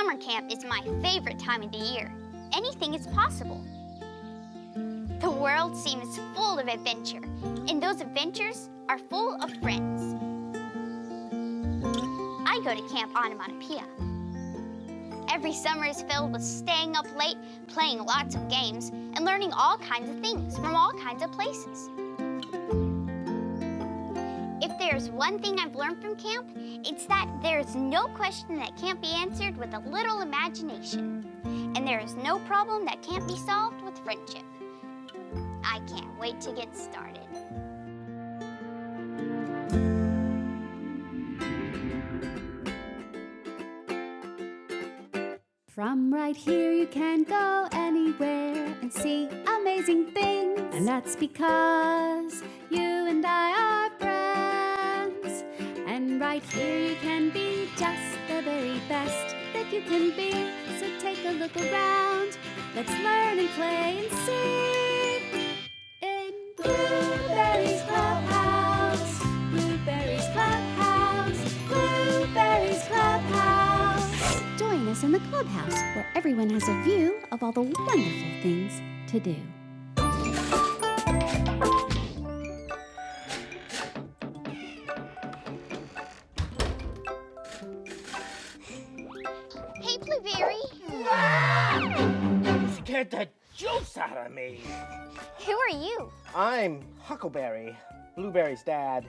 Summer camp is my favorite time of the year. Anything is possible. The world seems full of adventure, and those adventures are full of friends. I go to Camp Onomatopoeia. Every summer is filled with staying up late, playing lots of games, and learning all kinds of things from all kinds of places. If there's one thing I've learned from camp, it's that there's no question that can't be answered with a little imagination. And there is no problem that can't be solved with friendship. I can't wait to get started. From right here you can go anywhere and see amazing things. And that's because you and I are friends. And right here you can be just the very best that you can be. So take a look around. Let's learn and play and see. In Blueberry's Clubhouse. Blueberry's Clubhouse. Blueberry's Clubhouse. Join us in the clubhouse where everyone has a view of all the wonderful things to do. Hey, Blueberry. Scared the juice out of me. Who are you? I'm Huckleberry, Blueberry's dad.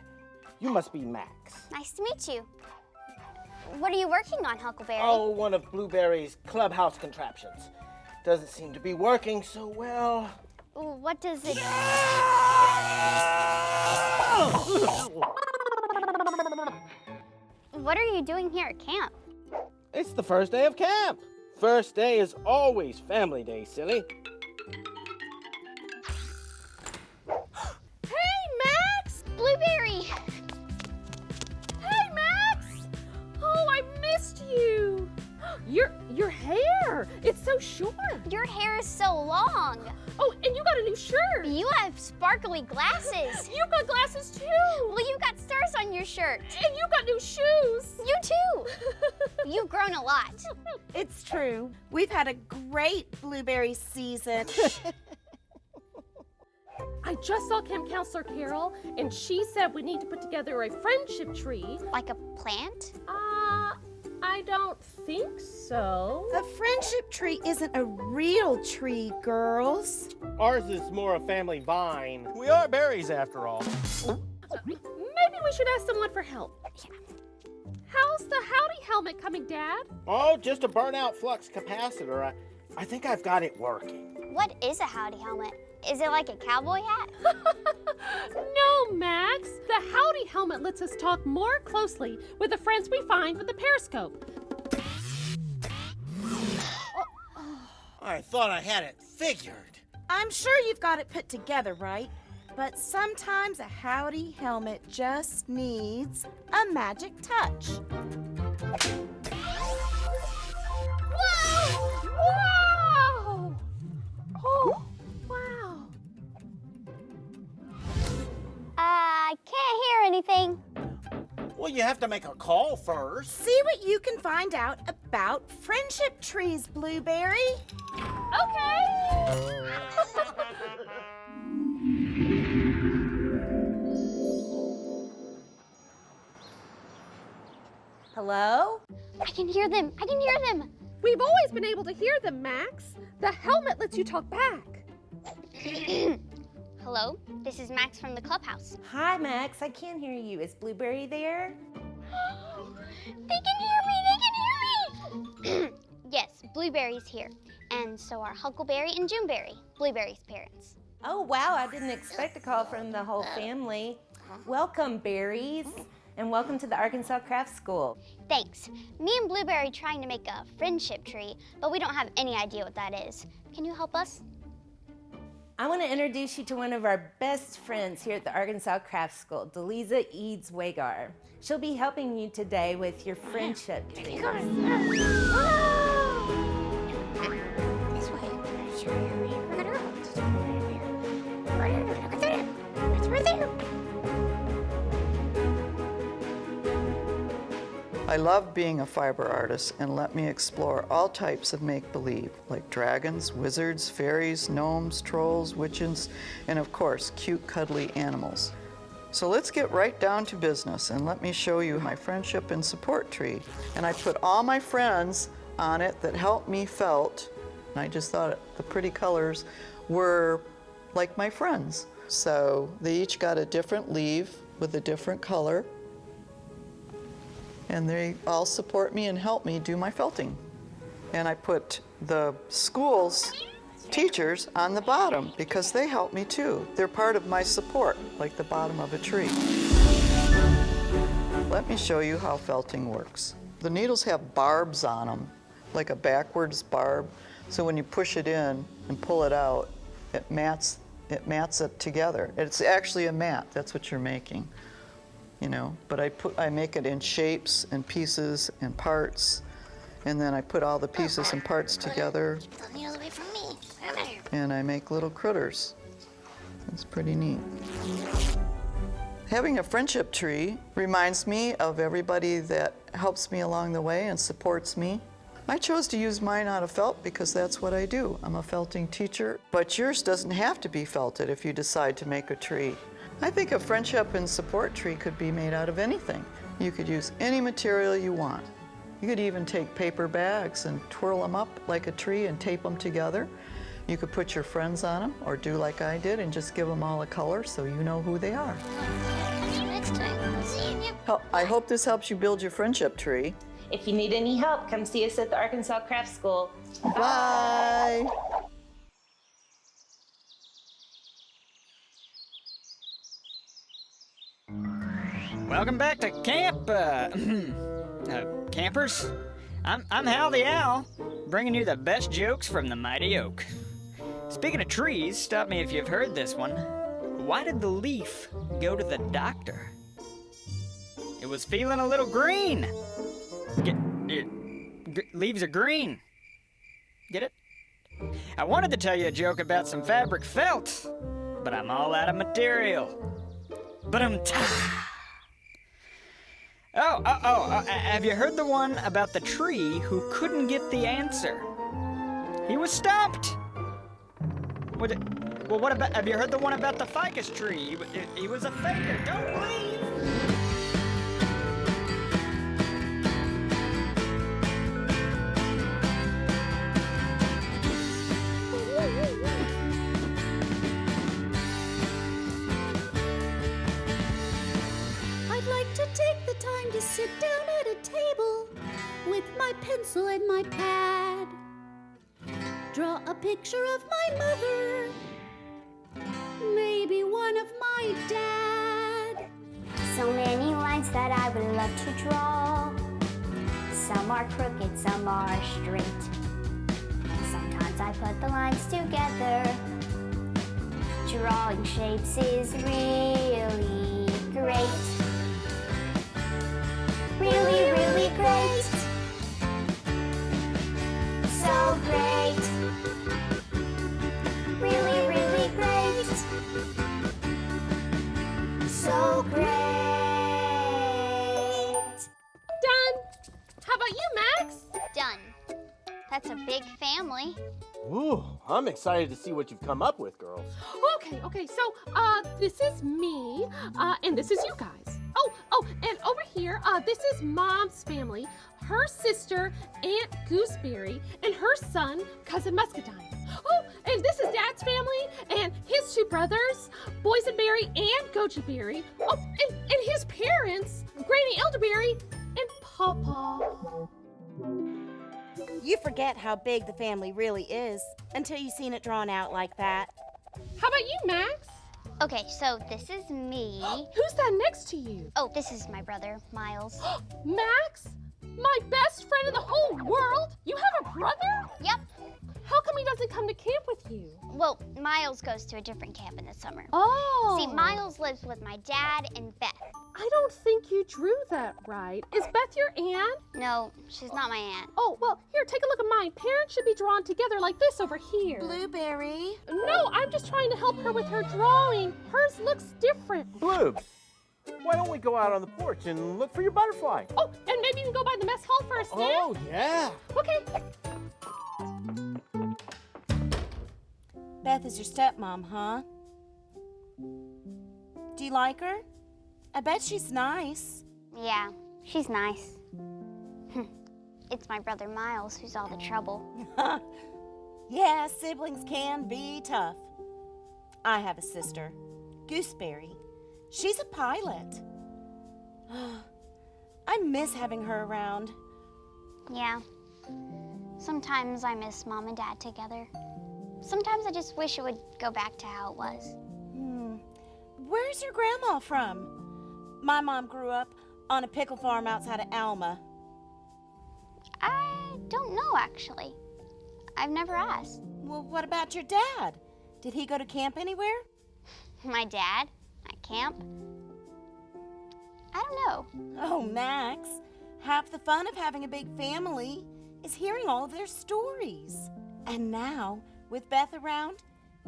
You must be Max. Nice to meet you. What are you working on, Huckleberry? Oh, one of Blueberry's Clubhouse contraptions. Doesn't seem to be working so well. What does it... What are you doing here at camp? It's the first day of camp. First day is always family day, silly. Hey, Max! Blueberry! Hey, Max! Oh, I missed you. Your hair, it's so short. Your hair is so long. Oh, and you got a new shirt. You have sparkly glasses. You got glasses too. Well, you got stars on your shirt. And you got new shoes. You too. You've grown a lot. It's true. We've had a great blueberry season. I just saw Camp Counselor Carol, and she said we need to put together a friendship tree. Like a plant? I don't think so. A friendship tree isn't a real tree, girls. Ours is more a family vine. We are berries after all. Maybe we should ask someone for help. Yeah. How's the Howdy helmet coming, Dad? Oh, just a burnout flux capacitor. I think I've got it working. What is a howdy helmet? Is it like a cowboy hat? No, Max. The Howdy helmet lets us talk more closely with the friends we find with the periscope. I thought I had it figured. I'm sure you've got it put together, right? But sometimes a howdy helmet just needs a magic touch. Whoa! Whoa! Oh, wow. I can't hear anything. Well, you have to make a call first. See what you can find out about friendship trees, Blueberry. Okay. Hello? I can hear them. I can hear them. We've always been able to hear them, Max. The helmet lets you talk back. Hello, this is Max from the clubhouse. Hi, Max. I can't hear you. Is Blueberry there? They can hear me. They can hear me. Yes, Blueberry's here. And so are Huckleberry and Juneberry, Blueberry's parents. Oh, wow. I didn't expect a call from the whole family. Welcome, berries, and welcome to the Arkansas Craft School. Thanks. Me and Blueberry trying to make a friendship tree, but we don't have any idea what that is. Can you help us? I want to introduce you to one of our best friends here at the Arkansas Craft School, Delisa Eads Wagar. She'll be helping you today with your friendship tree. This way. We're gonna go. Look at that. It's right there. Hi, love being a fiber artist and let me explore all types of make-believe, like dragons, wizards, fairies, gnomes, trolls, witches, and of course, cute, cuddly animals. So let's get right down to business and let me show you my friendship and support tree. And I put all my friends on it that helped me felt, and I just thought the pretty colors were like my friends. So they each got a different leaf with a different color, and they all support me and help me do my felting. And I put the school's teachers on the bottom because they help me too. They're part of my support, like the bottom of a tree. Let me show you how felting works. The needles have barbs on them, like a backwards barb. So when you push it in and pull it out, it mats it together. It's actually a mat, that's what you're making, you know. But I make it in shapes and pieces and parts, and then I put all the pieces and parts together. Keep the needles away from me. And I make little critters. It's pretty neat. Having a friendship tree reminds me of everybody that helps me along the way and supports me. I chose to use mine out of felt because that's what I do. I'm a felting teacher, but yours doesn't have to be felted if you decide to make a tree. I think a friendship and support tree could be made out of anything. You could use any material you want. You could even take paper bags and twirl them up like a tree and tape them together. You could put your friends on them or do like I did and just give them all a color so you know who they are. See you next time. See you. I hope this helps you build your friendship tree. If you need any help, come see us at the Arkansas Craft School. Bye. Welcome back to camp, campers. I'm Hal the Owl, bringing you the best jokes from the mighty oak. Speaking of trees, stop me if you've heard this one. Why did the leaf go to the doctor? It was feeling a little green. Leaves are green. Get it? I wanted to tell you a joke about some fabric felt, but I'm all out of material. Have you heard the one about the tree who couldn't get the answer? He was stumped. What about, have you heard the one about the ficus tree? He was a faker. Don't leave. I'd like to take the time to sit down at a table with my pencil and my pad. Draw a picture of my mother, maybe one of my dad. So many lines that I would love to draw. Some are crooked, some are straight. Sometimes I put the lines together. Drawing shapes is really great. Really, really great. So great. Really, really great. So great. Done. How about you, Max? Done. That's a big family. Ooh, I'm excited to see what you've come up with, girls. Okay, so, this is me, and this is you guys. Oh, and over here, this is Mom's family, her sister, Aunt Gooseberry, and her son, Cousin Muscadine. Oh, and this is Dad's family, and his two brothers, Boysenberry and Gojiberry. Oh, and his parents, Granny Elderberry and Pawpaw. You forget how big the family really is until you've seen it drawn out like that. How about you, Max? Okay, so this is me. Who's that next to you? Oh, this is my brother, Miles. Max? My best friend in the whole world? You have a brother? Yep. How come he doesn't come to camp with you? Well, Miles goes to a different camp in the summer. Oh. See, Miles lives with my dad and Beth. I don't think you drew that right. Is Beth your aunt? No, she's not my aunt. Oh, well, here, take a look at mine. Parents should be drawn together like this over here. Blueberry. No, I'm just trying to help her with her drawing. Hers looks different. Blue, Why don't we go out on the porch and look for your butterfly? Oh, and maybe you can go by the mess hall for a snack. Oh, yeah. Okay. Beth is your stepmom, huh? Do you like her? I bet she's nice. Yeah, she's nice. It's my brother Miles who's all the trouble. Yeah, siblings can be tough. I have a sister, Gooseberry. She's a pilot. I miss having her around. Yeah. Sometimes I miss Mom and Dad together. Sometimes I just wish it would go back to how it was. Where's your grandma from? My mom grew up on a pickle farm outside of Alma. I don't know, actually. I've never asked. Well, what about your dad? Did he go to camp anywhere? My dad? At camp? I don't know. Oh, Max, half the fun of having a big family is hearing all of their stories. And now, with Beth around,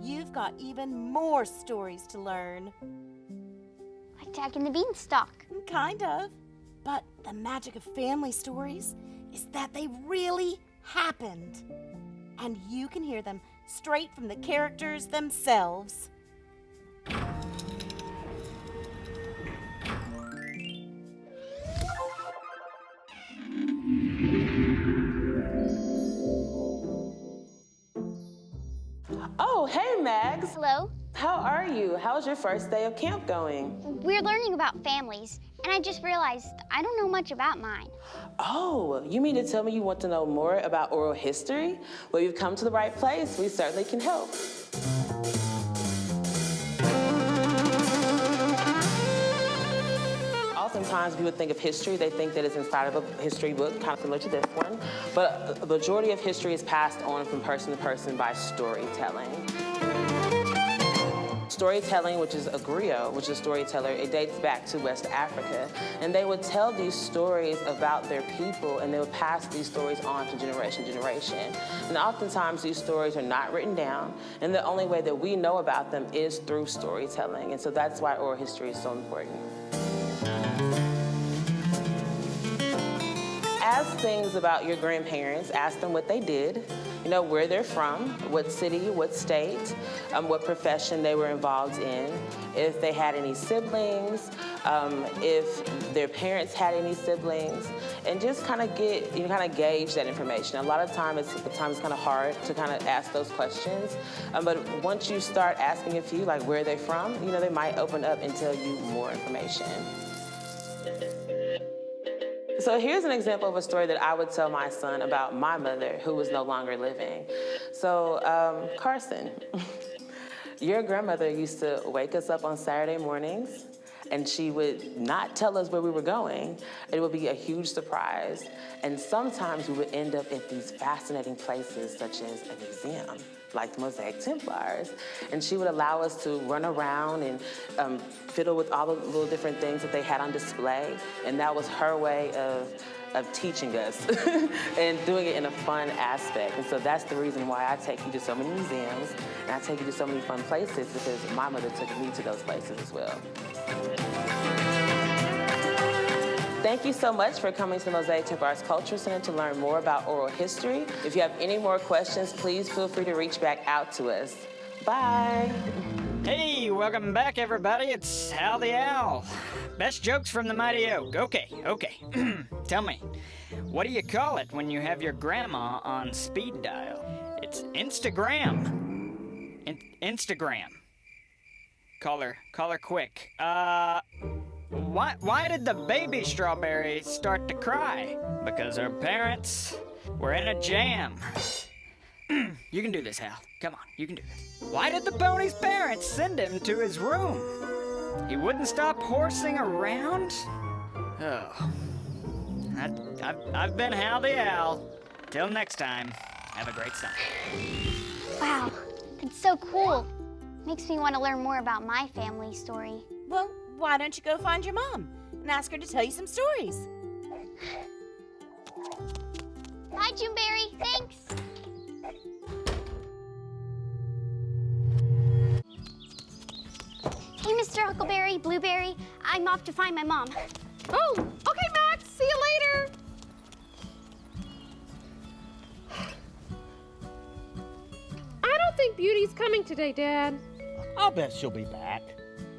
you've got even more stories to learn. Like Jack and the Beanstalk. Kind of. But the magic of family stories is that they really happened. And you can hear them straight from the characters themselves. Oh, hey, Mags. Hello? How are you? How's your first day of camp going? We're learning about families, and I just realized I don't know much about mine. Oh, you mean to tell me you want to know more about oral history? Well, you've come to the right place. We certainly can help. Oftentimes, people think of history, they think that it's inside of a history book, kind of similar to this one. But the majority of history is passed on from person to person by storytelling. Storytelling, which is a griot, which is a storyteller, it dates back to West Africa. And they would tell these stories about their people, and they would pass these stories on to generation to generation. And oftentimes, these stories are not written down, and the only way that we know about them is through storytelling. And so that's why oral history is so important. Ask things about your grandparents. Ask them what they did, you know, where they're from, what city, what state, what profession they were involved in, if they had any siblings, if their parents had any siblings, and just kind of gauge that information. A lot of times it's kind of hard to kind of ask those questions, but once you start asking a few, like where they're from, you know, they might open up and tell you more information. So here's an example of a story that I would tell my son about my mother, who was no longer living. So, Carson, your grandmother used to wake us up on Saturday mornings, and she would not tell us where we were going. It would be a huge surprise. And sometimes we would end up at these fascinating places, such as a museum, like the Mosaic Templars. And she would allow us to run around and fiddle with all the little different things that they had on display. And that was her way of teaching us and doing it in a fun aspect. And so that's the reason why I take you to so many museums and I take you to so many fun places, because my mother took me to those places as well. Thank you so much for coming to the Mosaic Templars Cultural Center to learn more about oral history. If you have any more questions, please feel free to reach back out to us. Bye. Hey, welcome back, everybody. It's Hal the Owl. Best jokes from the Mighty Oak. Okay. Tell me, what do you call it when you have your grandma on speed dial? It's Instagram. Instagram. Call her quick. Why did the baby strawberry start to cry? Because her parents were in a jam. You can do this, Hal. Come on, you can do it. Why did the pony's parents send him to his room? He wouldn't stop horsing around? Oh. I've been Hal the Owl. Till next time, have a great summer. Wow, that's so cool. Makes me want to learn more about my family story. Well, why don't you go find your mom and ask her to tell you some stories? Bye, Juneberry. Thanks. Hey, Mr. Huckleberry, Blueberry. I'm off to find my mom. Oh, okay, Max. See you later. I don't think Beauty's coming today, Dad. I'll bet she'll be back.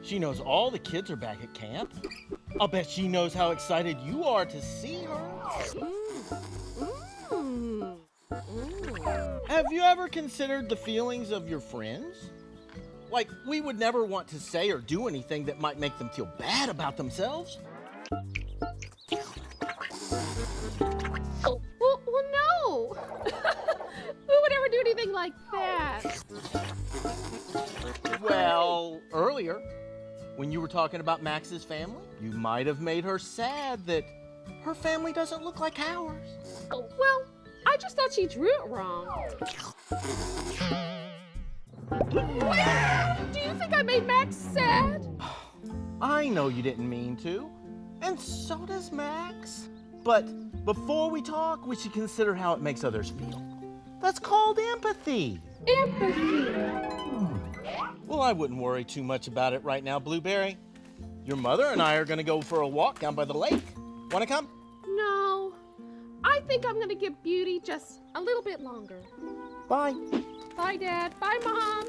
She knows all the kids are back at camp. I'll bet she knows how excited you are to see her. Have you ever considered the feelings of your friends? Like, we would never want to say or do anything that might make them feel bad about themselves. Well, no. Who would ever do anything like that? Well, earlier, when you were talking about Max's family, you might have made her sad that her family doesn't look like ours. Well, I just thought she drew it wrong. Do you think I made Max sad? I know you didn't mean to, and so does Max. But before we talk, we should consider how it makes others feel. That's called empathy. Empathy. Well, I wouldn't worry too much about it right now, Blueberry. Your mother and I are gonna go for a walk down by the lake. Wanna come? No. I think I'm gonna give Beauty just a little bit longer. Bye. Bye, Dad. Bye, Mom.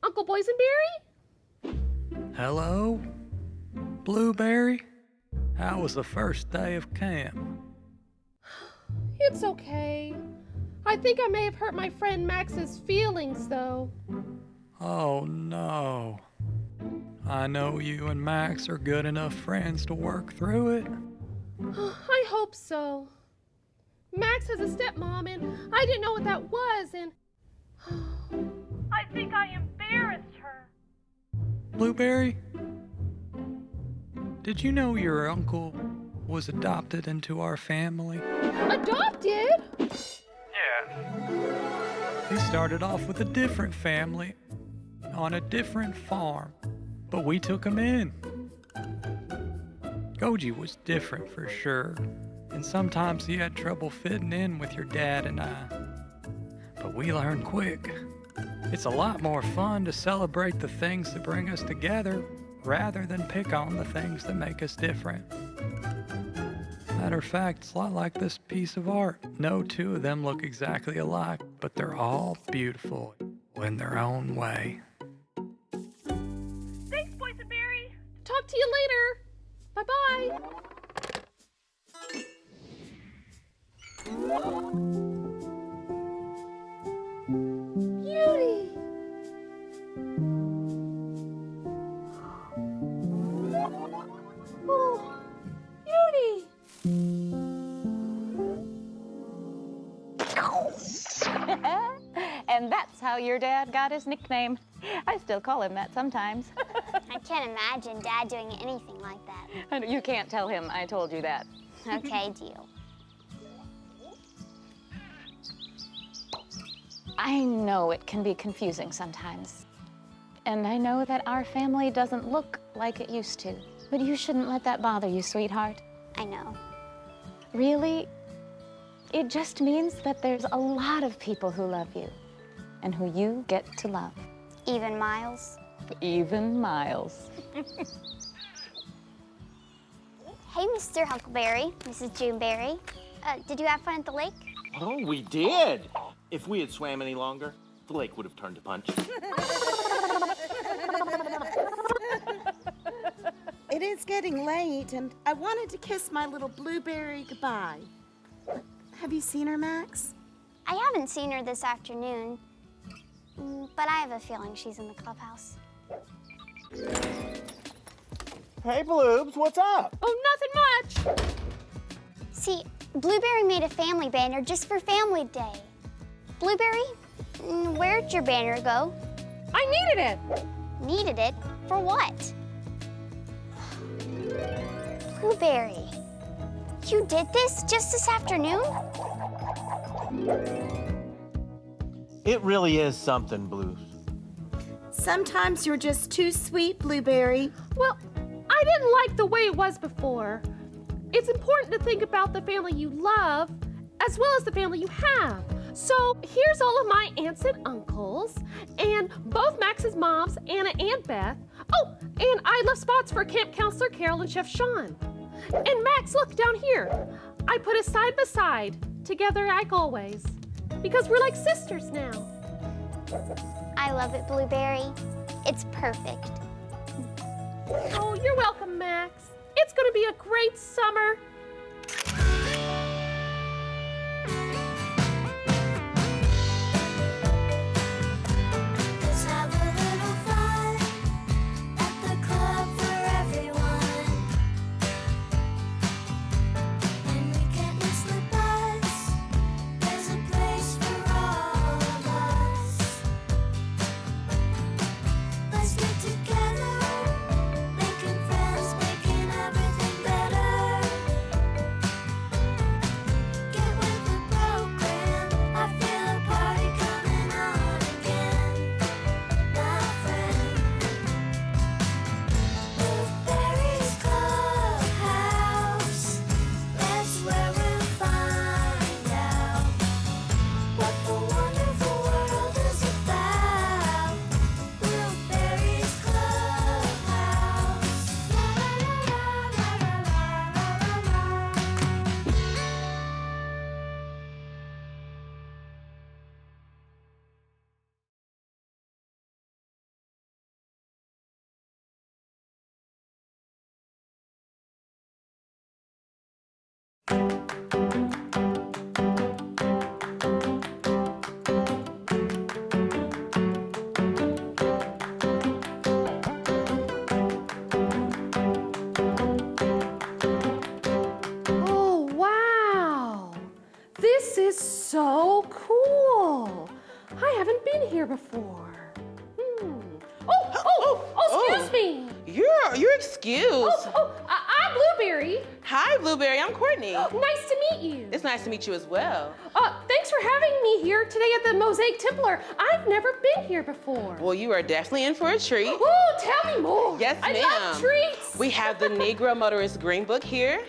Uncle Boysenberry? Hello? Blueberry? How was the first day of camp? It's okay. I think I may have hurt my friend Max's feelings, though. Oh no. I know you and Max are good enough friends to work through it. I hope so. Max has a stepmom, and I didn't know what that was, and I think I embarrassed her. Blueberry? Did you know your uncle was adopted into our family? Adopted? Yeah. He started off with a different family on a different farm, but we took him in. Goji was different for sure, and sometimes he had trouble fitting in with your dad and I. But we learned quick. It's a lot more fun to celebrate the things that bring us together rather than pick on the things that make us different. Matter of fact, it's a lot like this piece of art. No two of them look exactly alike, but they're all beautiful in their own way. Thanks, Boysenberry. Talk to you later. Bye-bye. Beauty. Oh, Beauty. And that's how your dad got his nickname. I still call him that sometimes. I can't imagine Dad doing anything like that. You can't tell him I told you that. Okay, deal. I know it can be confusing sometimes. And I know that our family doesn't look like it used to. But you shouldn't let that bother you, sweetheart. I know. Really, it just means that there's a lot of people who love you and who you get to love. Even Miles? Even Miles. Hey, Mr. Huckleberry, Mrs. Juneberry. Did you have fun at the lake? Oh, we did. If we had swam any longer, the lake would have turned to punch. it's getting late, and I wanted to kiss my little Blueberry goodbye. Have you seen her, Max? I haven't seen her this afternoon, but I have a feeling she's in the clubhouse. Hey, Bloobs, what's up? Oh, nothing much. See, Blueberry made a family banner just for Family Day. Blueberry, where'd your banner go? I needed it. Needed it? For what? Blueberry, you did this just this afternoon? It really is something, Blues. Sometimes you're just too sweet, Blueberry. Well, I didn't like the way it was before. It's important to think about the family you love as well as the family you have. So here's all of my aunts and uncles, and both Max's moms, Anna and Beth. Oh, and I left spots for camp counselor Carol and Chef Sean. And Max, look down here. I put us side by side, together like always, because we're like sisters now. I love it, Blueberry. It's perfect. Oh, you're welcome, Max. It's gonna be a great summer. Let's have a little fun at the club for everyone. And we can't miss the bus. There's a place for all of us. Let's get together, making friends, making everything better. Get with the program. I feel a party coming on again, my friend. Blueberry's Clubhouse. That's where we'll find out what the wonderful world is about. Blueberry's Clubhouse. La la la la la la la la. Oh, wow. This is so cool. I haven't been here before. Excuse me. You're excused. I'm Blueberry. Hi, Blueberry. I'm Courtney. Nice to meet you. It's nice to meet you as well. Thanks for having me here today at the Mosaic Templar. I've never been here before. Well, you are definitely in for a treat. Oh, tell me more. Yes, ma'am. I love treats. We have the Negro Motorist Green Book here.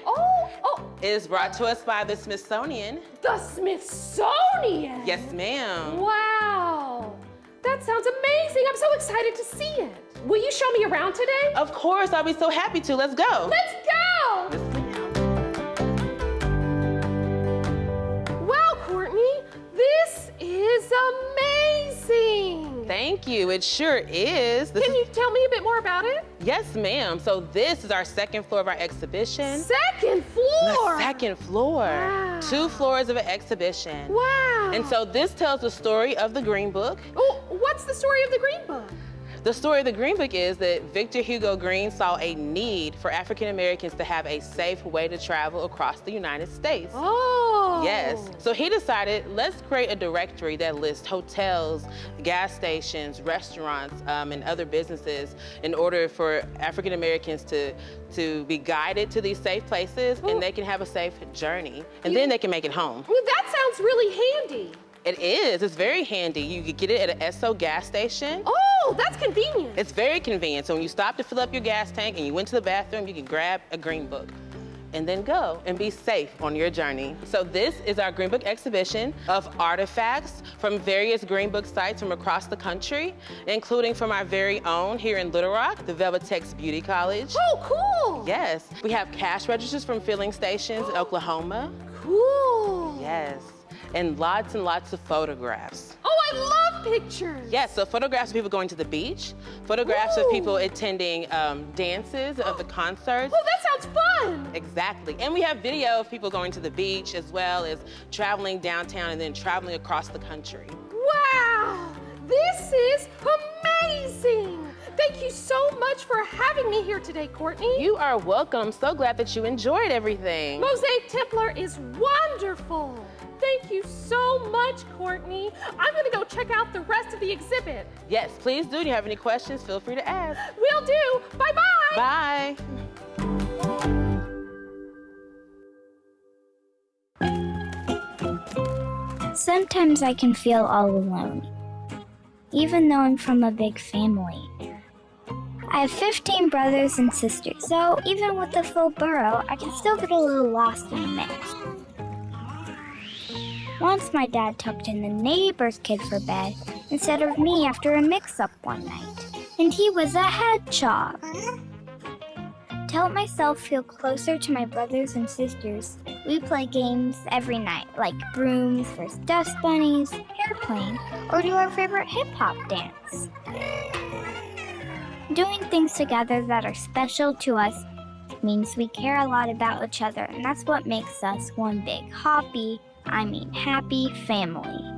It is brought to us by the Smithsonian. The Smithsonian? Yes, ma'am. Wow. That sounds amazing. I'm so excited to see it. Will you show me around today? Of course, I'll be so happy to. Let's go. Let's go! Yes, ma'am. Wow, Courtney, this is amazing. Thank you. It sure is. Can you tell me a bit more about it? Yes, ma'am. So this is our second floor of our exhibition. Second floor? The second floor. Wow. 2 floors of an exhibition. Wow. And so this tells the story of the Green Book. Oh, what's the story of the Green Book? The story of the Green Book is that Victor Hugo Green saw a need for African Americans to have a safe way to travel across the United States. Oh. Yes. So he decided, let's create a directory that lists hotels, gas stations, restaurants, and other businesses in order for African Americans to be guided to these safe places and they can have a safe journey. And then they can make it home. Well, that sounds really handy. It is. It's very handy. You could get it at an Esso gas station. Oh, that's convenient. It's very convenient. So when you stop to fill up your gas tank and you went to the bathroom, you can grab a Green Book and then go and be safe on your journey. So this is our Green Book exhibition of artifacts from various Green Book sites from across the country, including from our very own here in Little Rock, the Velvetex Beauty College. Oh, cool. Yes. We have cash registers from filling stations in Oklahoma. Cool. Yes. And lots of photographs. Oh, I love love pictures. Yes, so photographs of people going to the beach, photographs of people attending dances of the concerts. Oh, that sounds fun. Exactly. And we have video of people going to the beach as well as traveling downtown and then traveling across the country. Wow, this is amazing. Thank you so much for having me here today, Courtney. You are welcome. I'm so glad that you enjoyed everything. Mosaic Templar is wonderful. Thank you so much, Courtney. I'm gonna go check out the rest of the exhibit. Yes, please do. If you have any questions, feel free to ask. Will do. Bye-bye. Bye. Sometimes I can feel all alone, even though I'm from a big family. I have 15 brothers and sisters, so even with a full burrow, I can still get a little lost in the mix. Once my dad tucked in the neighbor's kid for bed instead of me after a mix-up one night, and he was a hedgehog. To help myself feel closer to my brothers and sisters, we play games every night, like brooms versus dust bunnies, airplane, or do our favorite hip-hop dance. Doing things together that are special to us means we care a lot about each other, and that's what makes us one big happy family.